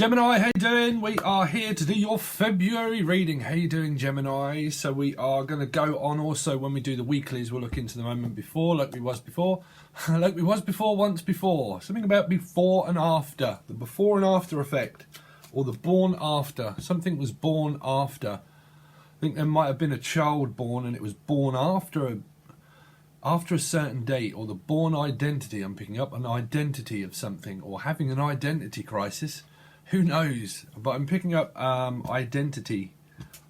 Gemini, how you doing? We are here to do your February reading. How you doing, Gemini? So we are going to go on also when we do the weeklies. We'll look into the moment before, like we was before. Like we was before once before. Something about before and after. The before and after effect. Or the born after. Something was born after. I think there might have been a child born and it was born after a certain date. Or the born identity. I'm picking up an identity of something. Or having an identity crisis. Who knows? But I'm picking up identity.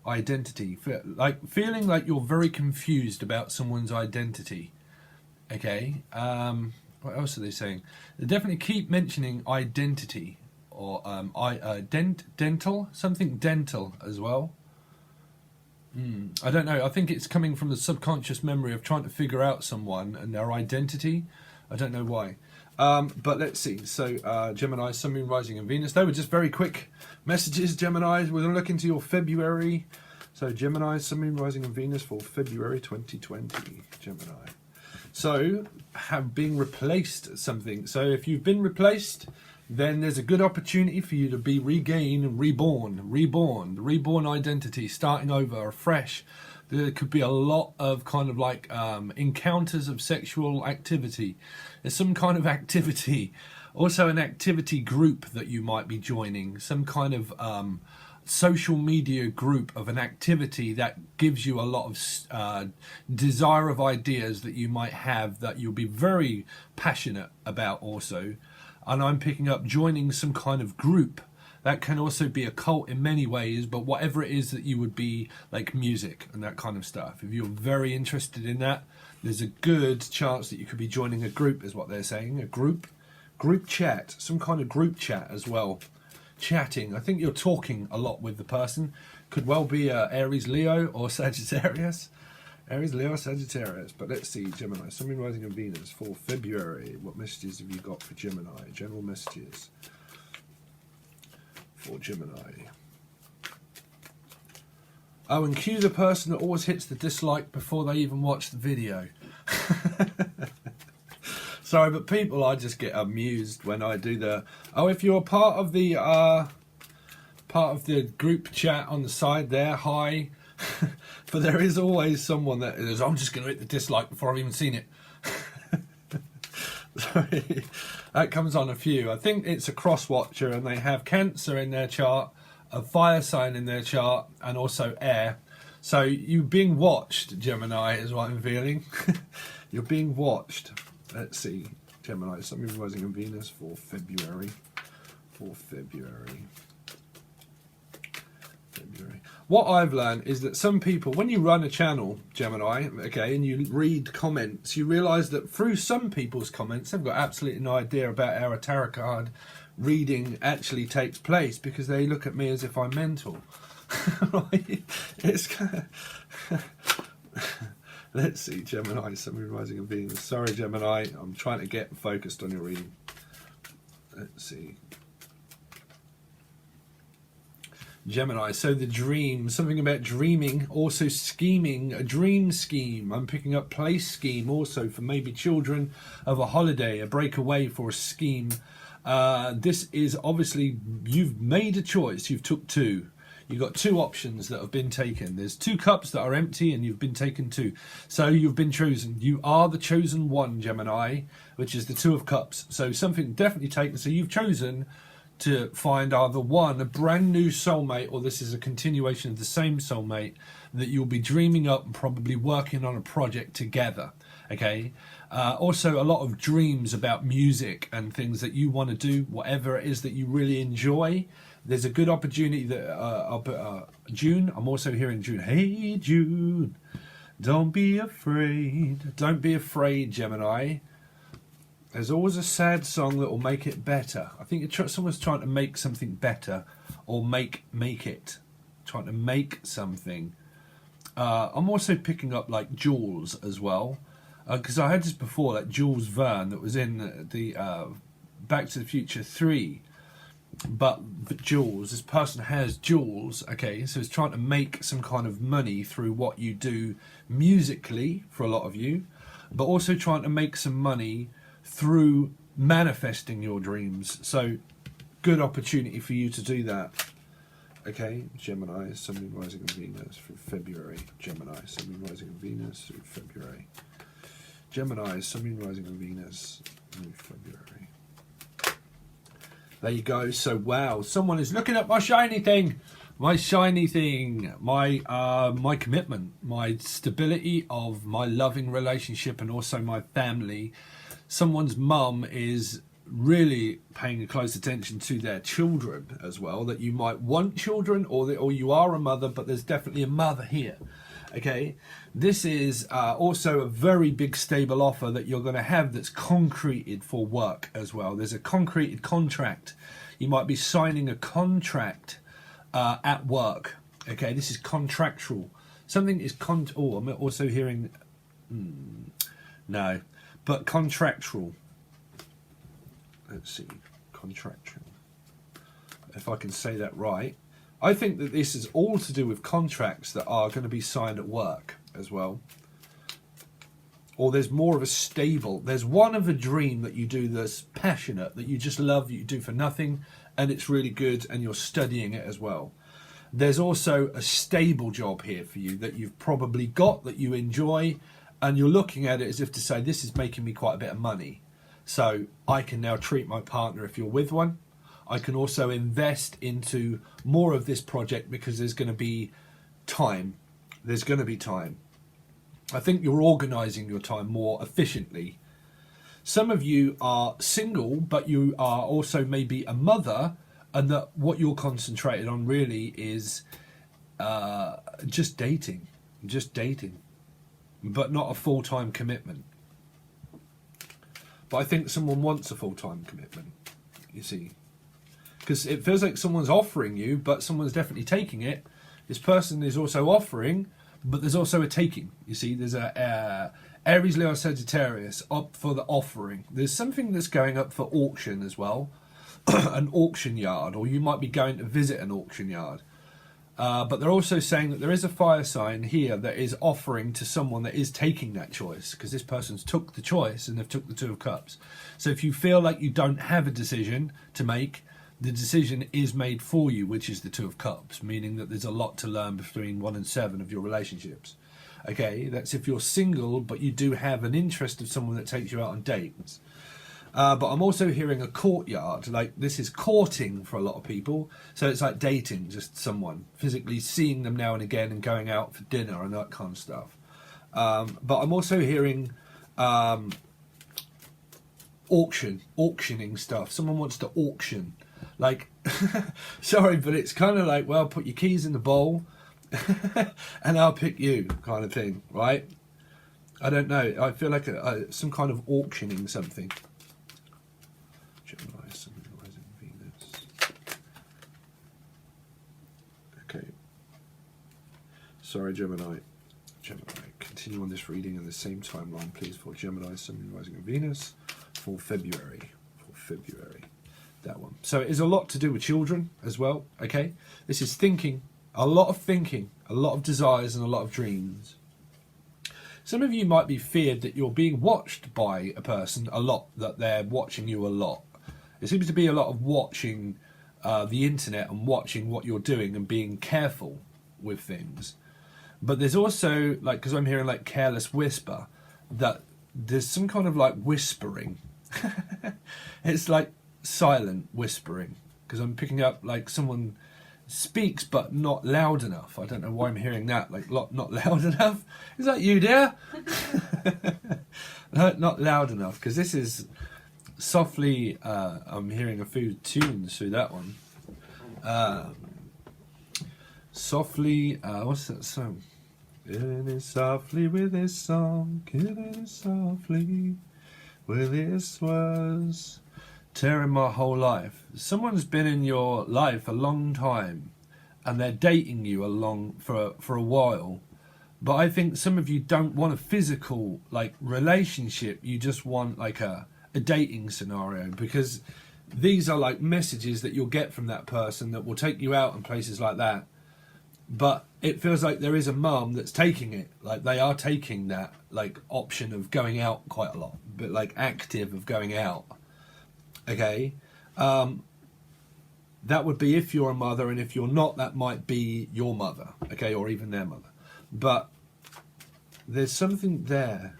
Like feeling like you're very confused about someone's identity. Okay. What else are they saying? They definitely keep mentioning identity or dental, something dental as well. I don't know. I think it's coming from the subconscious memory of trying to figure out someone and their identity. I don't know why. But let's see. So Gemini, Sun, Moon, Rising and Venus. They were just very quick messages, Gemini. We're going to look into your February. So Gemini, Sun, Moon, Rising and Venus for February 2020. Gemini. So have been replaced something. So if you've been replaced, then there's a good opportunity for you to be regained and reborn. The reborn identity, starting over, afresh. There could be a lot of kind of like encounters of sexual activity. There's some kind of activity. Also an activity group that you might be joining. Some kind of social media group of an activity that gives you a lot of desire of ideas that you might have that you'll be very passionate about also. And I'm picking up joining some kind of group. That can also be a cult in many ways, but whatever it is that you would be, like music and that kind of stuff. If you're very interested in that, there's a good chance that you could be joining a group, is what they're saying. A group chat, some kind of group chat as well. Chatting. I think you're talking a lot with the person. Could well be Aries, Leo, or Sagittarius. Aries, Leo, Sagittarius. But let's see, Gemini, Sun, Moon, Rising and Venus for February. What messages have you got for Gemini? General messages for Gemini. Oh, and cue the person that always hits the dislike before they even watch the video. Sorry, but people, I just get amused when I do the... Oh, if you're part of the group chat on the side there, hi. But there is always someone that is, I'm just going to hit the dislike before I've even seen it. Sorry. That comes on a few. I think it's a cross-watcher and they have Cancer in their chart, a fire sign in their chart, and also air. So you're being watched, Gemini, is what I'm feeling. You're being watched. Let's see. Gemini, Sun, Moon, Rising and Venus for February. What I've learned is that some people, when you run a channel, Gemini, okay, and you read comments, you realise that through some people's comments, they've got absolutely no idea about how a tarot card reading actually takes place because they look at me as if I'm mental. Right? It's kind of... Let's see, Gemini, Sun, Moon, Rising and Venus. Sorry, Gemini, I'm trying to get focused on your reading. Let's see. Gemini, so the dream, something about dreaming, also scheming, a dream scheme. I'm picking up place scheme also for maybe children of a holiday, a breakaway for a scheme. This is obviously, you've made a choice, you've took two. You've got two options that have been taken. There's two cups that are empty and you've been taken two. So you've been chosen. You are the chosen one, Gemini, which is the Two of Cups. So something definitely taken. So you've chosen to find either one, a brand new soulmate, or this is a continuation of the same soulmate that you'll be dreaming up and probably working on a project together. Okay. Also a lot of dreams about music and things that you want to do, whatever it is that you really enjoy. There's a good opportunity that June, I'm also hearing June. Hey June, don't be afraid. Don't be afraid, Gemini. There's always a sad song that will make it better. I think someone's trying to make something better, or make it. Trying to make something. I'm also picking up like Jules as well, because I had this before, like Jules Verne that was in the Back to the Future 3. But Jules, this person has Jules, okay, so it's trying to make some kind of money through what you do musically for a lot of you, but also trying to make some money through manifesting your dreams. So good opportunity for you to do that. Okay, Gemini, Sun, Moon, Rising and Venus through February. Gemini, Sun, Moon, Rising and Venus through February. Gemini, Sun, Moon, Rising and Venus through February. There you go. So, wow, someone is looking at my shiny thing. My shiny thing. My commitment. My stability of my loving relationship and also my family. Someone's mum is really paying close attention to their children as well, that you might want children or you are a mother, but there's definitely a mother here. Okay, this is also a very big stable offer that you're going to have that's concreted for work as well. There's a concreted contract. You might be signing a contract at work. Okay, this is contractual. Something is oh, I'm also hearing no, but contractual. Let's see, contractual. If I can say that right. I think that this is all to do with contracts that are going to be signed at work as well. Or there's more of a stable. There's one of a dream that you do that's passionate, that you just love, you do for nothing, and it's really good, and you're studying it as well. There's also a stable job here for you that you've probably got, that you enjoy, and you're looking at it as if to say, this is making me quite a bit of money. So I can now treat my partner if you're with one. I can also invest into more of this project because there's going to be time. There's going to be time. I think you're organising your time more efficiently. Some of you are single, but you are also maybe a mother, and that what you're concentrated on really is just dating, but not a full-time commitment. But I think someone wants a full-time commitment, you see. Because it feels like someone's offering you, but someone's definitely taking it. This person is also offering, but there's also a taking. You see, there's a Aries, Leo, Sagittarius up for the offering. There's something that's going up for auction as well. An auction yard, or you might be going to visit an auction yard. But they're also saying that there is a fire sign here that is offering to someone that is taking that choice, because this person's took the choice and they've took the Two of Cups. So if you feel like you don't have a decision to make, the decision is made for you, which is the Two of Cups, meaning that there's a lot to learn between 1 and 7 of your relationships. Okay, that's if you're single, but you do have an interest of someone that takes you out on dates. But I'm also hearing a courtyard, like this is courting for a lot of people. So it's like dating just someone, physically seeing them now and again and going out for dinner and that kind of stuff. But I'm also hearing auctioning stuff. Someone wants to auction. Like, sorry, but it's kind of like, well, put your keys in the bowl and I'll pick you kind of thing, right? I don't know. I feel like some kind of auctioning something. Gemini, Sun, Rising, Venus. Okay. Sorry, Gemini. Continue on this reading in the same timeline, please, for Gemini, Sun, Rising, and Venus for February. That one. So it is a lot to do with children as well. Okay. This is thinking, a lot of desires, and a lot of dreams. Some of you might be feared that you're being watched by a person a lot, that they're watching you a lot. There seems to be a lot of watching the internet and watching what you're doing and being careful with things. But there's also, like, because I'm hearing like careless whisper, that there's some kind of like whispering. It's like silent whispering, because I'm picking up like someone speaks but not loud enough. I don't know why I'm hearing that, like not loud enough. Is that you, dear? No, not loud enough, because this is softly. I'm hearing a few tunes through that one. Softly, what's that song? Killing it softly with this song, killing it softly with this was tearing my whole life. Someone's been in your life a long time and they're dating you for a while, but I think some of you don't want a physical like relationship. You just want like a dating scenario, because these are like messages that you'll get from that person that will take you out and places like that. But it feels like there is a mum that's taking it, like they are taking that like option of going out quite a lot, but like active of going out. Okay, That would be if you're a mother, and if you're not, that might be your mother, okay, or even their mother. But there's something there.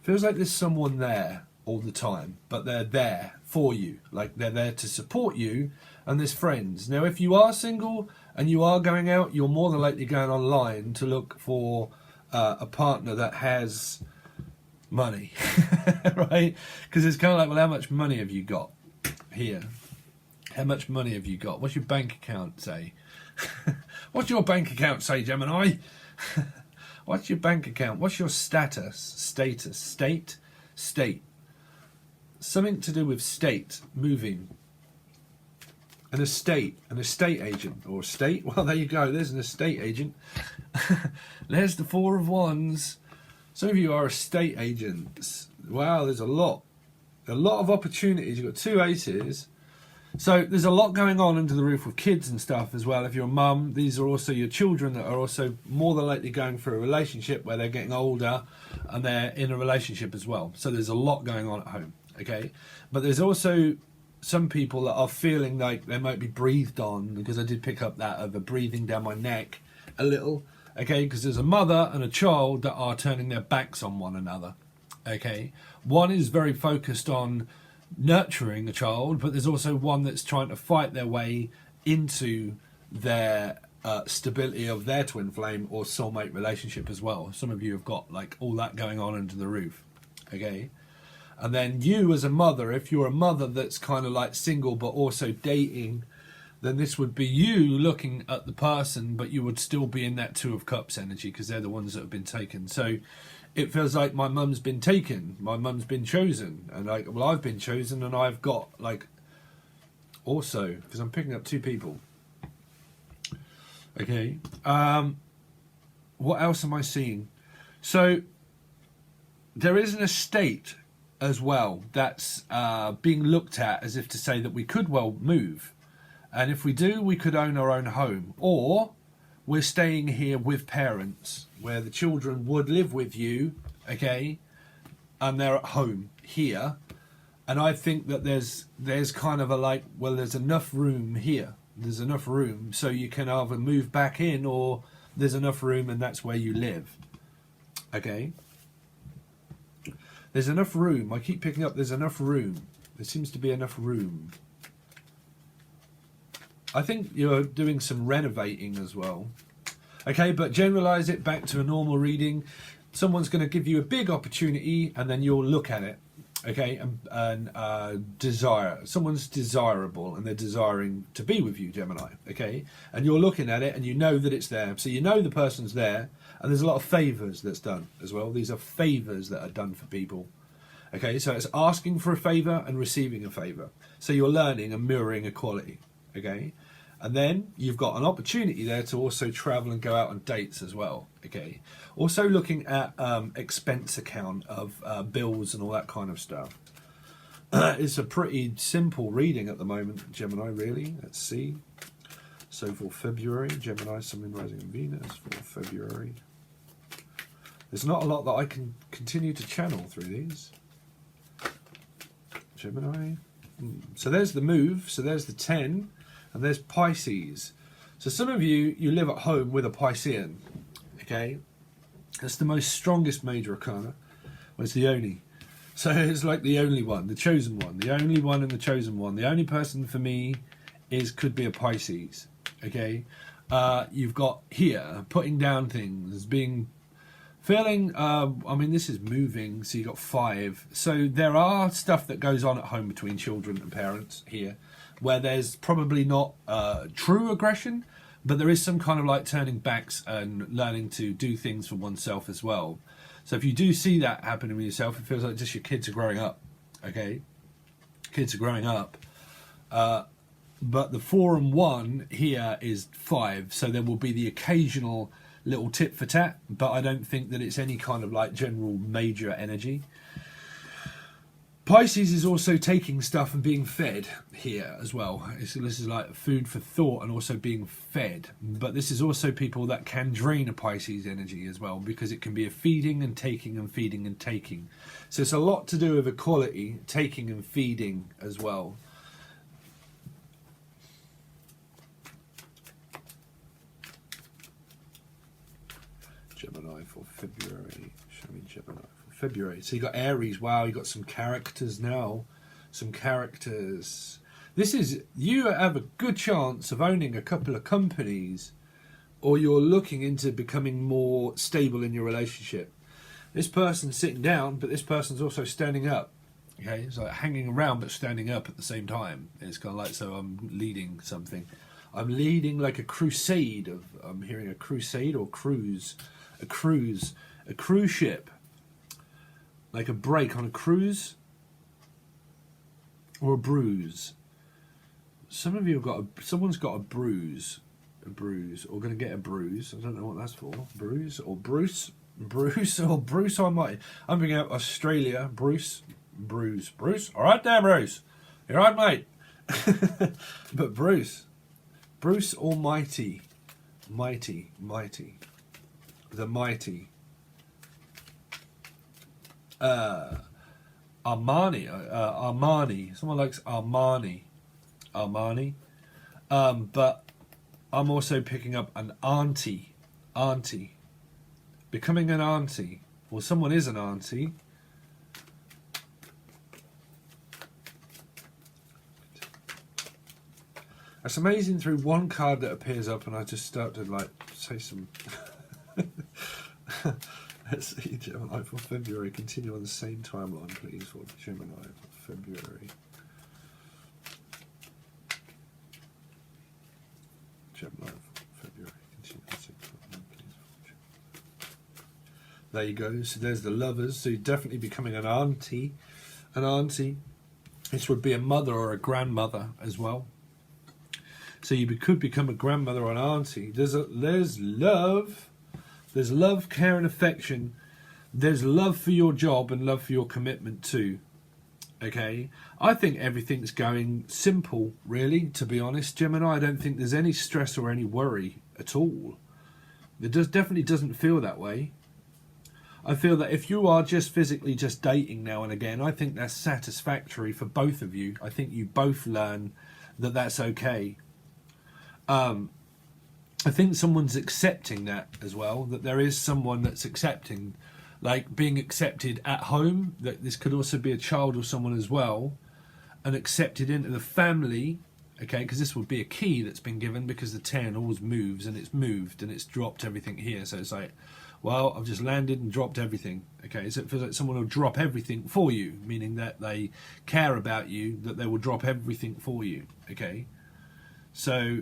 Feels like there's someone there all the time, but they're there for you, like they're there to support you, and there's friends. Now, if you are single and you are going out, you're more than likely going online to look for a partner that has money, right? Because it's kind of like, well, how much money have you got here? How much money have you got? What's your bank account say? What's your bank account say, Gemini? What's your bank account? What's your status? State? Something to do with state, moving. An estate agent, or estate. Well, there you go. There's an estate agent. There's the Four of Wands. Some of you are estate agents. Wow, there's a lot of opportunities. You've got two aces. So there's a lot going on under the roof with kids and stuff as well. If you're a mum, these are also your children that are also more than likely going through a relationship where they're getting older and they're in a relationship as well. So there's a lot going on at home, okay? But there's also some people that are feeling like they might be breathed on, because I did pick up that of a breathing down my neck a little, okay? Because there's a mother and a child that are turning their backs on one another, okay? One is very focused on nurturing a child, but there's also one that's trying to fight their way into their stability of their twin flame or soulmate relationship as well. Some of you have got like all that going on under the roof, okay? And then you as a mother, if you're a mother that's kind of like single but also dating, then this would be you looking at the person, but you would still be in that Two of Cups energy, because they're the ones that have been taken. So it feels like my mum's been taken, my mum's been chosen, and like, well, I've been chosen, and I've got like, also, because I'm picking up two people. Okay, what else am I seeing? So there is an estate as well that's being looked at as if to say that we could well move, and if we do, we could own our own home, or we're staying here with parents where the children would live with you, okay, and they're at home here. And I think that there's kind of a like, well, there's enough room here, there's enough room, so you can either move back in, or there's enough room and that's where you live, okay? There's enough room. I keep picking up there's enough room. There seems to be enough room. I think you're doing some renovating as well. Okay, but generalize it back to a normal reading. Someone's going to give you a big opportunity, and then you'll look at it, okay, and desire. Someone's desirable, and they're desiring to be with you, Gemini, okay? And you're looking at it, and you know that it's there. So you know the person's there, and there's a lot of favours that's done as well. These are favours that are done for people. Okay, so it's asking for a favour and receiving a favour. So you're learning and mirroring equality, okay? And then you've got an opportunity there to also travel and go out on dates as well, okay? Also looking at expense account of bills and all that kind of stuff. It's a pretty simple reading at the moment, Gemini, really. Let's see. So for February, Gemini, Sun, Moon, Rising and Venus for February. There's not a lot that I can continue to channel through these. Gemini. So there's the move. So there's the 10. And there's Pisces. So some of you live at home with a Piscean. Okay? That's the most strongest major arcana. Well, it's the only. So it's like the only one, the chosen one. The only one and the chosen one. The only person for me could be a Pisces. Okay? You've got here, putting down things, feeling, I mean, this is moving, so you've got 5. So there are stuff that goes on at home between children and parents here, where there's probably not true aggression, but there is some kind of like turning backs and learning to do things for oneself as well. So if you do see that happening with yourself, it feels like just your kids are growing up, okay? Kids are growing up. But the 4 and 1 here is 5, so there will be the occasional little tit for tat, but I don't think that it's any kind of like general major energy. Pisces is also taking stuff and being fed here as well. This is like food for thought and also being fed. But this is also people that can drain a Pisces energy as well, because it can be a feeding and taking and feeding and taking. So it's a lot to do with equality, taking and feeding as well. Gemini for February. Show me Gemini for February. So you got Aries. Wow, you got some characters now. Some characters. This is, you have a good chance of owning a couple of companies, or you're looking into becoming more stable in your relationship. This person's sitting down, but this person's also standing up. Okay, it's like hanging around but standing up at the same time. It's kind of like, so I'm leading something. I'm leading like a crusade of, I'm hearing a crusade or cruise. A cruise ship. Like a break on a cruise. Or a bruise. Some of you have got someone's got a bruise. A bruise. Or going to get a bruise. I don't know what that's for. Bruise or Bruce. Bruce or Bruce Almighty. I'm bringing up Australia. Bruce. All right there, Bruce. You're right, mate. But Bruce Almighty. Mighty. The mighty. Armani. Someone likes Armani. But I'm also picking up an auntie. Becoming an auntie. Well, someone is an auntie. It's amazing through one card that appears up and I just start to like say some... Let's see, Gemini for February. Continue on the same timeline, please, for Gemini for February. Gemini for February. Continue on the same timeline, please, for Gemini. There you go. So there's the lovers. So you're definitely becoming an auntie. An auntie. This would be a mother or a grandmother as well. So you could become a grandmother or an auntie. There's love. There's love, care and affection. There's love for your job and love for your commitment too. Okay? I think everything's going simple, really, to be honest, Gemini. I don't think there's any stress or any worry at all. It definitely doesn't feel that way. I feel that if you are just physically just dating now and again, I think that's satisfactory for both of you. I think you both learn that that's okay. I think someone's accepting that as well, that there is someone that's accepting, like being accepted at home, that this could also be a child or someone as well, and accepted into the family, okay, because this would be a key that's been given, because the 10 always moves, and it's moved, and it's dropped everything here, so it's like, well, I've just landed and dropped everything, okay, so it feels like someone will drop everything for you, meaning that they care about you, that they will drop everything for you, okay, so,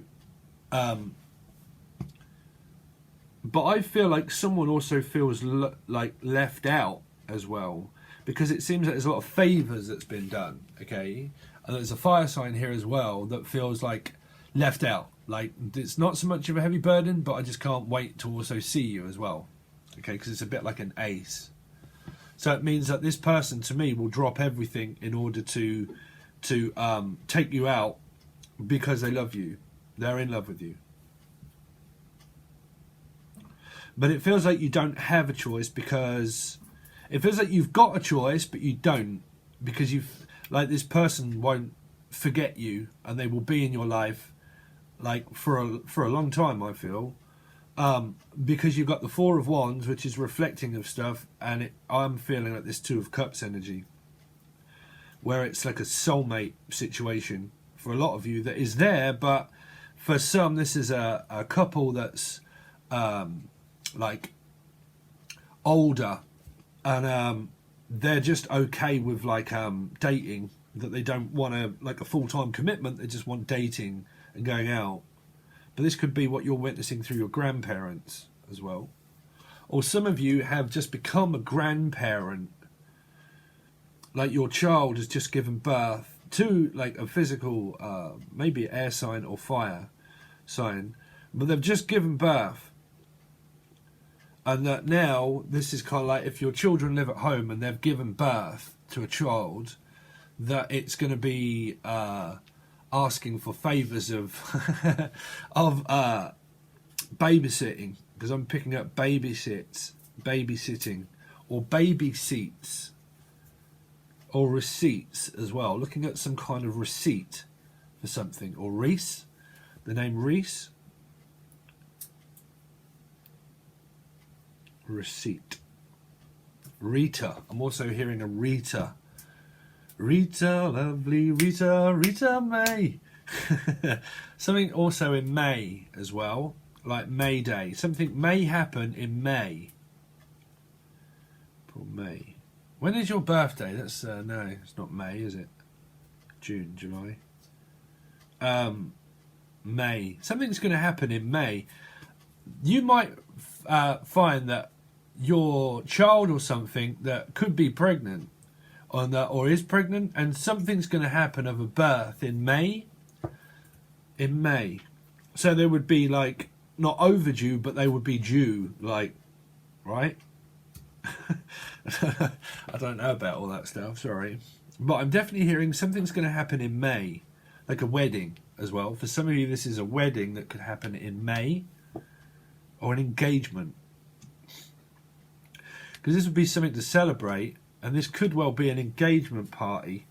but I feel like someone also feels like left out as well, because it seems like there's a lot of favours that's been done, okay? And there's a fire sign here as well that feels like left out. Like, it's not so much of a heavy burden, but I just can't wait to also see you as well, okay? Because it's a bit like an ace. So it means that this person, to me, will drop everything in order to take you out because they love you. They're in love with you. But it feels like you don't have a choice, because it feels like you've got a choice, but you don't, because like this person won't forget you, and they will be in your life like for a long time, I feel, because you've got the 4 of Wands, which is reflecting of stuff, and I'm feeling like this 2 of Cups energy, where it's like a soulmate situation for a lot of you that is there, but for some this is a couple that's like older, and they're just okay with like dating, that they don't want like a full-time commitment, they just want dating and going out. But this could be what you're witnessing through your grandparents as well, or some of you have just become a grandparent, like your child has just given birth to like a physical maybe air sign or fire sign, but they've just given birth. And that now, this is kind of like if your children live at home and they've given birth to a child, that it's going to be asking for favours of of babysitting, because I'm picking up babysitting, or baby seats, or receipts as well. Looking at some kind of receipt for something, or Reese, the name Reese. Receipt. Rita. I'm also hearing a Rita. Rita, lovely Rita, Rita May. Something also in May as well, like May Day. Something may happen in May. Poor May. When is your birthday? That's no, it's not May, is it? June, July. May. Something's going to happen in May. You might find that your child or something that could be pregnant or is pregnant, and something's going to happen of a birth in May. In May. So they would be like not overdue, but they would be due, like, right? I don't know about all that stuff, sorry. But I'm definitely hearing something's going to happen in May, like a wedding as well. For some of you, this is a wedding that could happen in May, or an engagement. Because this would be something to celebrate, and this could well be an engagement party.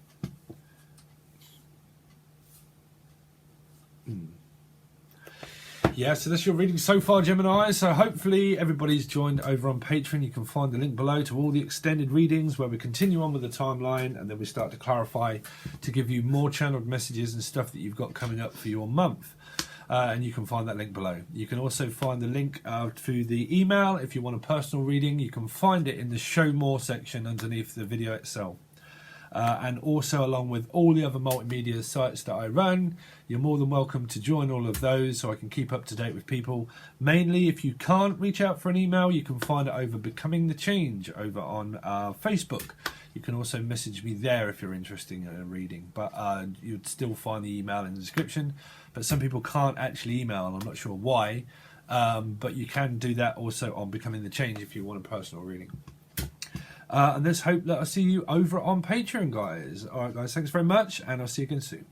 Yeah, so that's your reading so far, Gemini. So hopefully everybody's joined over on Patreon. You can find the link below to all the extended readings where we continue on with the timeline, and then we start to clarify to give you more channeled messages and stuff that you've got coming up for your month. And you can find that link below. You can also find the link to the email if you want a personal reading. You can find it in the show more section underneath the video itself. And also along with all the other multimedia sites that I run, you're more than welcome to join all of those so I can keep up to date with people. Mainly, if you can't reach out for an email, you can find it over Becoming the Change over on Facebook. You can also message me there if you're interested in a reading, but you'd still find the email in the description. But some people can't actually email, and I'm not sure why, but you can do that also on Becoming the Change if you want a personal reading. And let's hope that I'll see you over on Patreon, guys. All right, guys, thanks very much, and I'll see you again soon.